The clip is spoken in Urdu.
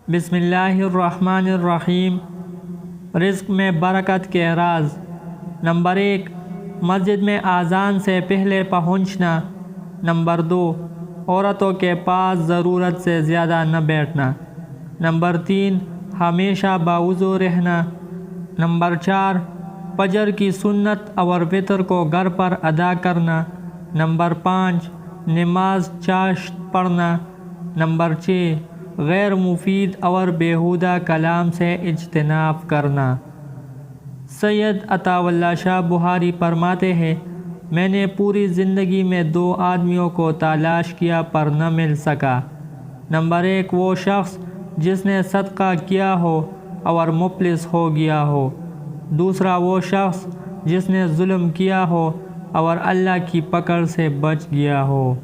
بسم اللہ الرحمن الرحیم۔ رزق میں برکت کے راز۔ نمبر 1، مسجد میں اذان سے پہلے پہنچنا۔ نمبر 2، عورتوں کے پاس ضرورت سے زیادہ نہ بیٹھنا۔ نمبر 3، ہمیشہ باوضو رہنا۔ نمبر 4، فجر کی سنت اور وتر کو گھر پر ادا کرنا۔ نمبر 5، نماز چاشت پڑھنا۔ نمبر 6، غیر مفید اور بیہودہ کلام سے اجتناب کرنا۔ سید عطا اللہ شاہ بخاری فرماتے ہیں، میں نے پوری زندگی میں 2 آدمیوں کو تلاش کیا پر نہ مل سکا۔ نمبر 1، وہ شخص جس نے صدقہ کیا ہو اور مفلس ہو گیا ہو۔ دوسرا وہ شخص جس نے ظلم کیا ہو اور اللہ کی پکڑ سے بچ گیا ہو۔